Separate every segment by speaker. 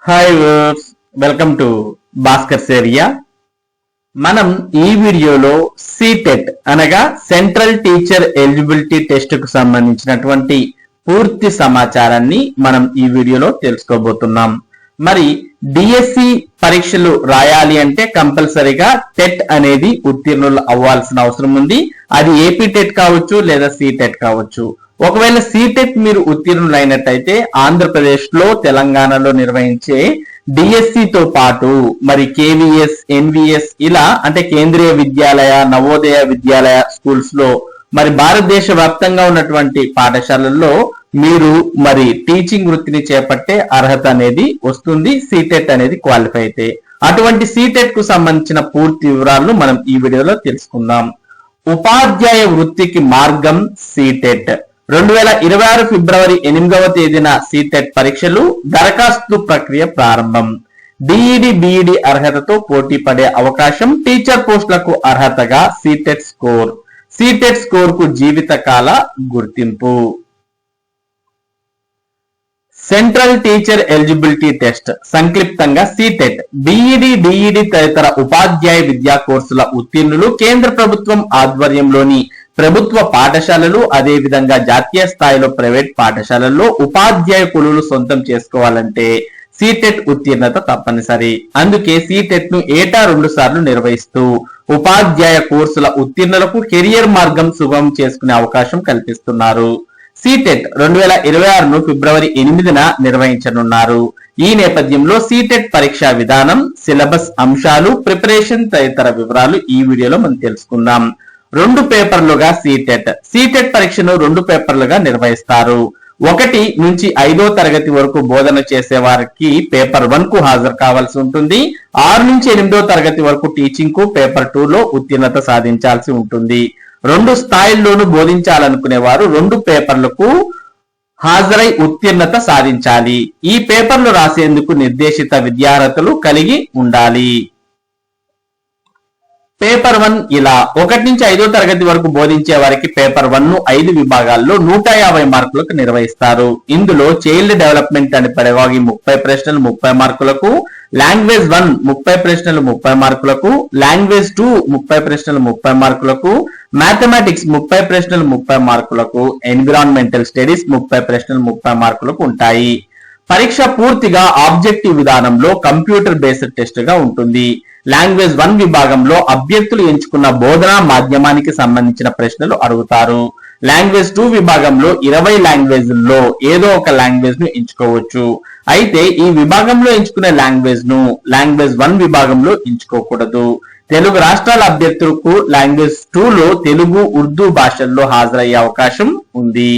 Speaker 1: Hi viewers, welcome to Bhaskar's area. మనం ఈ వీడియోలో సిటెట్ అనగా సెంట్రల్ టీచర్ ఎలిజిబిలిటీ టెస్ట్ కు సంబంధించినటువంటి పూర్తి సమాచారాన్ని మనం ఈ వీడియోలో తెలుసుకోబోతున్నాం. మరి డిఎస్సి పరీక్షలు రాయాలి అంటే కంపల్సరీగా టెట్ అనేది ఉత్తీర్ణులు అవ్వాల్సిన అవసరం ఉంది. అది ఏపీ టెట్ కావచ్చు లేదా సిటెట్ కావచ్చు. ఒకవేళ సిటెట్ మీరు ఉత్తీర్ణులైనట్టయితే ఆంధ్రప్రదేశ్ లో తెలంగాణలో నిర్వహించే డిఎస్సితో పాటు మరి కేవీఎస్, ఎన్విఎస్ ఇలా అంటే కేంద్రీయ విద్యాలయ, నవోదయ విద్యాలయ స్కూల్స్ లో మరి భారతదేశ వ్యాప్తంగా ఉన్నటువంటి పాఠశాలల్లో మీరు మరి టీచింగ్ వృత్తిని చేపట్టే అర్హత అనేది వస్తుంది సిటెట్ అనేది క్వాలిఫై అయితే. అటువంటి సిటెట్ కు సంబంధించిన పూర్తి వివరాలను మనం ఈ వీడియోలో తెలుసుకుందాం. ఉపాధ్యాయ వృత్తికి మార్గం సిటెట్ 2026 ఫిబ్రవరి 8వ తేదీన సిటెట్ పరీక్షలు, దరఖాస్తు ప్రక్రియ ప్రారంభం. డిఈడి, బిఈడి అర్హతతో పోటీ పడే అవకాశం. టీచర్ పోస్టులకు అర్హతగా సిటెట్ స్కోర్. సిటెట్ స్కోర్ కు జీవితకాల గుర్తింపు. సెంట్రల్ టీచర్ ఎలిజిబిలిటీ టెస్ట్ సంక్షిప్తంగా సిటెట్ బిఈడి, డిఈడి తదితర ఉపాధ్యాయ విద్యా కోర్సుల ఉత్తీర్ణులు కేంద్ర ప్రభుత్వం ఆధ్వర్యంలోని ప్రభుత్వ పాఠశాలలు, అదే విధంగా జాతీయ స్థాయిలో ప్రైవేట్ పాఠశాలల్లో ఉపాధ్యాయ కులులు సొంతం చేసుకోవాలంటే సిటెట్ ఉత్తీర్ణత తప్పనిసరి. అందుకే సిటెట్ ను ఏటా 2 సార్లు నిర్వహిస్తూ ఉపాధ్యాయ కోర్సుల ఉత్తీర్ణులకు కెరియర్ మార్గం సుగమం చేసుకునే అవకాశం కల్పిస్తున్నారు. సిటెట్ 2026 ఫిబ్రవరి 8న నిర్వహించనున్నారు. ఈ నేపథ్యంలో సిటెట్ పరీక్షా విధానం, సిలబస్ అంశాలు, ప్రిపరేషన్ తదితర వివరాలు ఈ వీడియోలో మనం తెలుసుకుందాం. 2 పేపర్లుగా సిటెట్ పరీక్షను 2 పేపర్లుగా నిర్వహిస్తారు. 1 నుంచి 5వ తరగతి వరకు బోధన చేసే వారికి పేపర్ 1 కు హాజరు కావాల్సి ఉంటుంది. 6 నుంచి 8వ తరగతి వరకు టీచింగ్ కు పేపర్ 2 లో ఉత్తీర్ణత సాధించాల్సి ఉంటుంది. 2 స్థాయిల్లోనూ బోధించాలనుకునే వారు 2 పేపర్లకు హాజరై ఉత్తీర్ణత సాధించాలి. ఈ పేపర్లు రాసేందుకు నిర్దేశిత విద్యార్హతలు కలిగి ఉండాలి. పేపర్ 1 ఇలా 1 నుంచి 5వ తరగతి వరకు బోధించే వారికి పేపర్ 1 ను 5 విభాగాల్లో 150 మార్కులకు నిర్వహిస్తారు. ఇందులో చైల్డ్ డెవలప్మెంట్ అండ్ పెడగాగి 30 ప్రశ్నలు 30 మార్కులకు, లాంగ్వేజ్ 1 30 ప్రశ్నలు 30 మార్కులకు, లాంగ్వేజ్ 2 30 ప్రశ్నలు 30 మార్కులకు, మ్యాథమెటిక్స్ 30 ప్రశ్నలు 30 మార్కులకు, ఎన్విరాన్మెంటల్ స్టడీస్ 30 ప్రశ్నలు 30 మార్కులకు ఉంటాయి. పరీక్ష పూర్తిగా ఆబ్జెక్టివ్ విధానంలో కంప్యూటర్ బేస్డ్ టెస్ట్ గా ఉంటుంది. లాంగ్వేజ్ 1 విభాగంలో అభ్యర్థులు ఎంచుకున్న బోధనా మాధ్యమానికి సంబంధించిన ప్రశ్నలు అడుగుతారు. లాంగ్వేజ్ 2 విభాగంలో 20 లాంగ్వేజ్ల్లో ఏదో ఒక లాంగ్వేజ్ ను ఎంచుకోవచ్చు. అయితే ఈ విభాగంలో ఎంచుకునే లాంగ్వేజ్ ను లాంగ్వేజ్ 1 విభాగంలో ఎంచుకోకూడదు. తెలుగు రాష్ట్రాల అభ్యర్థులకు లాంగ్వేజ్ 2 లో తెలుగు, ఉర్దూ భాషల్లో హాజరయ్యే అవకాశం ఉంది.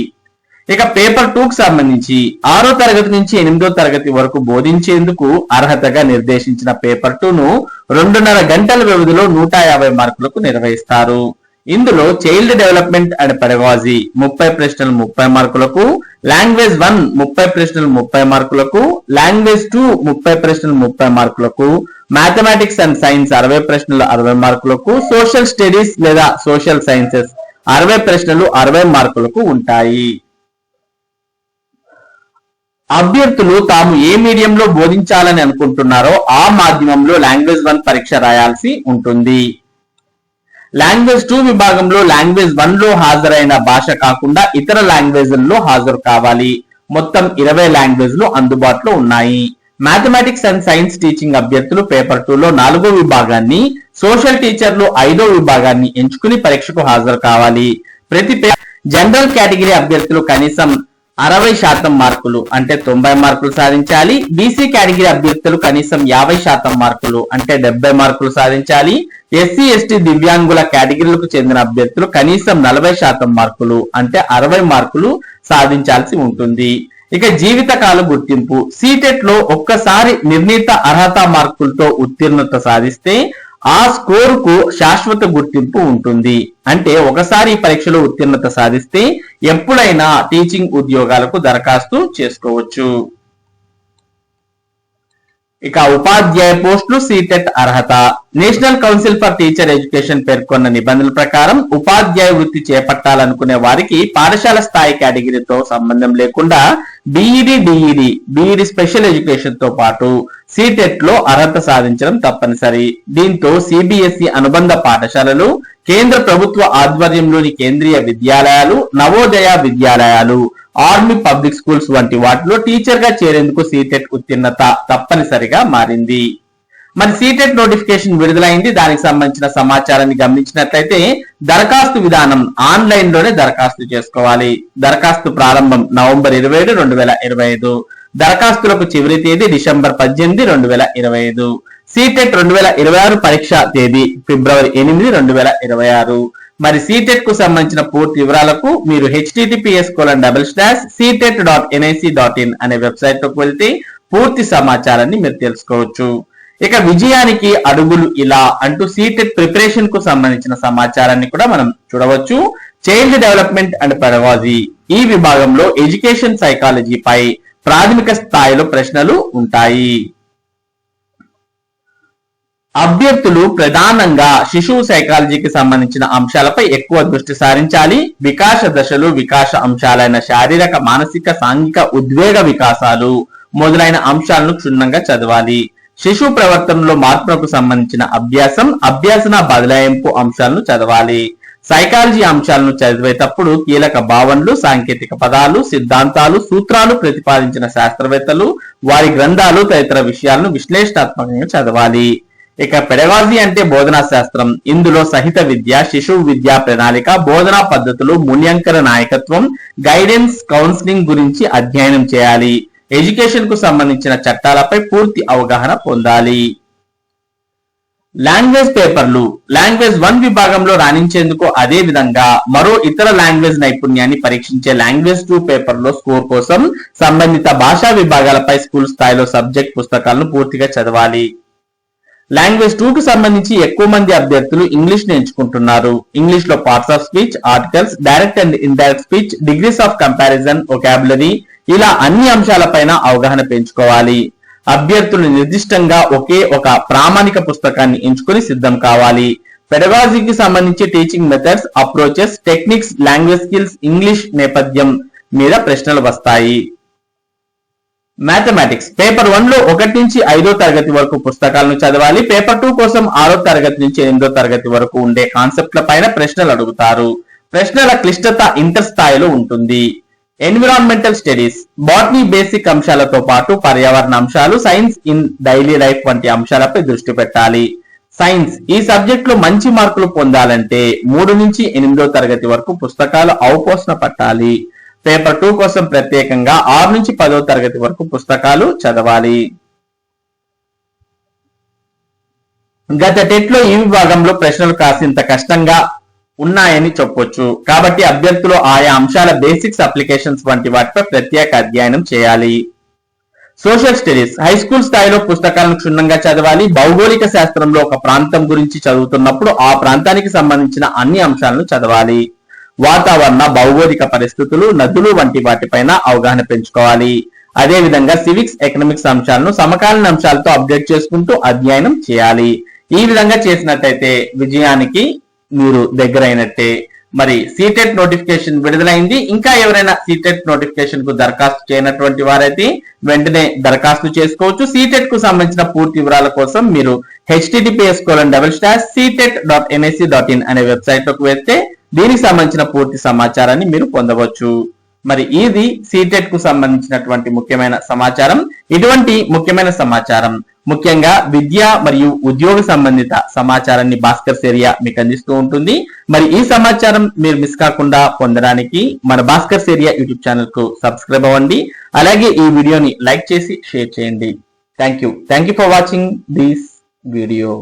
Speaker 1: ఇక పేపర్ 2 కు సంబంధించి 6వ తరగతి నుంచి 8వ తరగతి వరకు బోధించేందుకు అర్హతగా నిర్దేశించిన పేపర్ 2 ను 2.5 గంటల వ్యవధిలో 150 మార్కులకు నిర్వహిస్తారు. ఇందులో చైల్డ్ డెవలప్మెంట్ అండ్ పెడగాజీ 30 ప్రశ్నలు 30 మార్కులకు, లాంగ్వేజ్ 1 30 ప్రశ్నలు 30 మార్కులకు, లాంగ్వేజ్ 2 30 ప్రశ్నలు 30 మార్కులకు, మ్యాథమెటిక్స్ అండ్ సైన్స్ 60 ప్రశ్నలు 60 మార్కులకు, సోషల్ స్టడీస్ లేదా సోషల్ సైన్సెస్ 60 ప్రశ్నలు 60 మార్కులకు ఉంటాయి. అభ్యర్థులు తాము ఏ మీడియంలో బోధించాలని అనుకుంటున్నారో ఆ మాధ్యమంలో లాంగ్వేజ్ 1 పరీక్ష రాయాల్సి ఉంటుంది. లాంగ్వేజ్ 2 విభాగంలో లాంగ్వేజ్ 1 లో హాజరైన భాష కాకుండా ఇతర లాంగ్వేజ్ల్లో హాజరు కావాలి. మొత్తం 20 లాంగ్వేజ్లు అందుబాటులో ఉన్నాయి. మ్యాథమెటిక్స్ అండ్ సైన్స్ టీచింగ్ అభ్యర్థులు పేపర్ 2 లో 4వ విభాగాన్ని, సోషల్ టీచర్లు 5వ విభాగాన్ని ఎంచుకుని పరీక్షకు హాజరు కావాలి. జనరల్ కేటగిరీ అభ్యర్థులు కనీసం 60% మార్కులు అంటే 90 మార్కులు సాధించాలి. బీసీ కేటగిరీ అభ్యర్థులు కనీసం 50% మార్కులు అంటే 70 మార్కులు సాధించాలి. ఎస్సీ, ఎస్టీ, దివ్యాంగుల కేటగిరీలకు చెందిన అభ్యర్థులు కనీసం 40% మార్కులు అంటే 60 మార్కులు సాధించాల్సి ఉంటుంది. ఇక జీవితకాల గుర్తింపు. సిటెట్ లో ఒక్కసారి నిర్ణీత అర్హత మార్కులతో ఉత్తీర్ణత సాధిస్తే ఆ స్కోర్ కు శాశ్వత గుర్తింపు ఉంటుంది. అంటే ఒకసారి పరీక్షలో ఉత్తీర్ణత సాధిస్తే ఎప్పుడైనా టీచింగ్ ఉద్యోగాలకు దరఖాస్తు చేసుకోవచ్చు. ఇక ఉపాధ్యాయ పోస్టులు సీటెట్ అర్హత. National council for teacher education పేర్కొన్న నిబంధనల ప్రకారం ఉపాధ్యాయ వృత్తి చేపట్టాలనుకునే వారికి పాఠశాల స్థాయి కేటగిరీతో సంబంధం లేకుండా బీఈడి స్పెషల్ ఎడ్యుకేషన్ తో పాటు సీటెట్ లో అర్హత సాధించడం తప్పనిసరి. దీంతో సిబిఎస్ఈ అనుబంధ పాఠశాలలు, కేంద్ర ప్రభుత్వ ఆధ్వర్యంలోని కేంద్రీయ విద్యాలయాలు, నవోదయ విద్యాలయాలు, ఆర్మీ పబ్లిక్ స్కూల్స్ వంటి వాటిలో టీచర్ గా చేరేందుకు సీటెట్ ఉత్తీర్ణత తప్పనిసరిగా మారింది. మరి సీటెట్ నోటిఫికేషన్ విడుదలైంది. దానికి సంబంధించిన సమాచారాన్ని గమనించినట్లయితే దరఖాస్తు విధానం ఆన్లైన్ లోనే దరఖాస్తు చేసుకోవాలి. దరఖాస్తు ప్రారంభం నవంబర్ 27, 2025. దరఖాస్తులకు చివరి తేదీ డిసెంబర్ 18, 2025. సీటెట్ 2026 పరీక్ష తేదీ ఫిబ్రవరి 8, 2026. మరి సీటెట్ కు సంబంధించిన పూర్తి వివరాలకు మీరు https://ctet.nic.in అనే వెబ్సైట్ లోకి వెళ్తే పూర్తి సమాచారాన్ని మీరు తెలుసుకోవచ్చు. ఇక విజయానికి అడుగులు ఇలా అంటూ సీటెట్ ప్రిపరేషన్ కు సంబంధించిన సమాచారాన్ని కూడా మనం చూడవచ్చు. చైల్డ్ డెవలప్మెంట్ అండ్ పెడగాజీ ఈ విభాగంలో ఎడ్యుకేషన్ సైకాలజీ పై ప్రాథమిక స్థాయిలో ప్రశ్నలు ఉంటాయి. అభ్యర్థులు ప్రధానంగా శిశువు సైకాలజీకి సంబంధించిన అంశాలపై ఎక్కువ దృష్టి సారించాలి. వికాస దశలు, వికాస అంశాలైన శారీరక, మానసిక, సాంఘిక ఉద్వేగ వికాసాలు మొదలైన అంశాలను క్షుణ్ణంగా చదవాలి. శిశువు ప్రవర్తనలో మార్పులకు సంబంధించిన అభ్యాసన బదలాయింపు అంశాలను చదవాలి. సైకాలజీ అంశాలను చదివేటప్పుడు కీలక భావనలు, సాంకేతిక పదాలు, సిద్ధాంతాలు, సూత్రాలు ప్రతిపాదించిన శాస్త్రవేత్తలు, వారి గ్రంథాలు తదితర విషయాలను విశ్లేషణాత్మకంగా చదవాలి. ఇక పెడగాజీ అంటే బోధనా శాస్త్రం. ఇందులో సహిత విద్య, శిశువు విద్యా ప్రణాళిక, బోధనా పద్ధతులు, మూల్యాంకన నాయకత్వం, గైడెన్స్, కౌన్సిలింగ్ గురించి అధ్యయనం చేయాలి. ఎడ్యుకేషన్ కు సంబంధించిన చట్టాలపై పూర్తి అవగాహన పొందాలి. లాంగ్వేజ్ పేపర్లు. లాంగ్వేజ్ 1 విభాగంలో రాణించేందుకు అదే విధంగా మరో ఇతర లాంగ్వేజ్ నైపుణ్యాన్ని పరీక్షించే లాంగ్వేజ్ 2 పేపర్ లో స్కోర్ కోసం సంబంధిత భాషా విభాగాలపై స్కూల్ స్థాయిలో సబ్జెక్ట్ పుస్తకాలను పూర్తిగా చదవాలి. లాంగ్వేజ్ 2 కు సంబంధించి ఎక్కువ మంది అభ్యర్థులు ఇంగ్లీష్ ని ఎంచుకుంటున్నారు. ఇంగ్లీష్ లో parts of speech, articles, direct and indirect speech, degrees of comparison, vocabulary ఇలా అన్ని అంశాలపైన అవగాహన పెంచుకోవాలి. అభ్యర్థులు నిర్దిష్టంగా ఒకే ఒక ప్రామాణిక పుస్తకాన్ని ఎంచుకొని సిద్ధం కావాలి. పెడగాజీకి సంబంధించి teaching methods, approaches, techniques, language skills, English నేపథ్యం మీద ప్రశ్నలు వస్తాయి. మ్యాథమెటిక్స్ పేపర్ 1 లో 1 నుంచి 5వ తరగతి వరకు పుస్తకాలను చదవాలి. పేపర్ 2 కోసం 6వ తరగతి నుంచి 8వ తరగతి వరకు ఉండే కాన్సెప్ట్ల పైన ప్రశ్నలు అడుగుతారు. ప్రశ్నల క్లిష్టత ఇంటర్ స్థాయిలో ఉంటుంది. ఎన్విరాన్మెంటల్ స్టడీస్, బాటనీ బేసిక్ అంశాలతో పాటు పర్యావరణ అంశాలు, సైన్స్ ఇన్ డైలీ లైఫ్ వంటి అంశాలపై దృష్టి పెట్టాలి. సైన్స్ ఈ సబ్జెక్ట్ లో మంచి మార్కులు పొందాలంటే 3 నుంచి 8వ తరగతి వరకు పుస్తకాలు అవపోసన పట్టాలి. పేపర్ 2 కోసం ప్రత్యేకంగా 6 నుంచి 10వ తరగతి వరకు పుస్తకాలు చదవాలి. గత టెట్ లో ఈ విభాగంలో ప్రశ్నలు కాసింత కష్టంగా ఉన్నాయని చెప్పొచ్చు. కాబట్టి అభ్యర్థులు ఆయా అంశాల బేసిక్స్, అప్లికేషన్స్ వంటి వాటిపై ప్రత్యేక అధ్యయనం చేయాలి. సోషల్ స్టడీస్ హై స్కూల్ స్థాయిలో పుస్తకాలను క్షుణ్ణంగా చదవాలి. భౌగోళిక శాస్త్రంలో ఒక ప్రాంతం గురించి చదువుతున్నప్పుడు ఆ ప్రాంతానికి సంబంధించిన అన్ని అంశాలను చదవాలి. వాతావరణ, భౌగోళిక పరిస్థితులు, నదులు వంటి వాటిపైన అవగాహన పెంచుకోవాలి. అదే విధంగా సివిక్స్, ఎకనామిక్స్ అంశాలను సమకాలీన అంశాలతో అప్డేట్ చేసుకుంటూ అధ్యయనం చేయాలి. ఈ విధంగా చేసినట్టయితే విజయానికి మీరు దగ్గరైనట్టే. మరి సీటెట్ నోటిఫికేషన్ విడుదలైంది. ఇంకా ఎవరైనా సీటెట్ నోటిఫికేషన్ కు దరఖాస్తు చేయనటువంటి వారైతే వెంటనే దరఖాస్తు చేసుకోవచ్చు. సీటెట్ కు సంబంధించిన పూర్తి వివరాల కోసం మీరు https://ctet.nic.in అనే వెబ్సైట్ లోకి వెళ్తే దీనికి సంబంధించిన పూర్తి సమాచారాన్ని మీరు పొందవచ్చు. మరి ఇది సీటెట్ కు సంబంధించినటువంటి ముఖ్యమైన సమాచారం. ఇటువంటి ముఖ్యమైన సమాచారం ముఖ్యంగా విద్య మరియు ఉద్యోగ సంబంధిత సమాచారాన్ని భాస్కర్స్ ఏరియా మీకు అందిస్తూ ఉంటుంది. మరి ఈ సమాచారం మీరు మిస్ కాకుండా పొందడానికి మన భాస్కర్స్ ఏరియా యూట్యూబ్ ఛానల్ కు సబ్స్క్రైబ్ అవ్వండి. అలాగే ఈ వీడియోని లైక్ చేసి షేర్ చేయండి. Thank you for watching this video.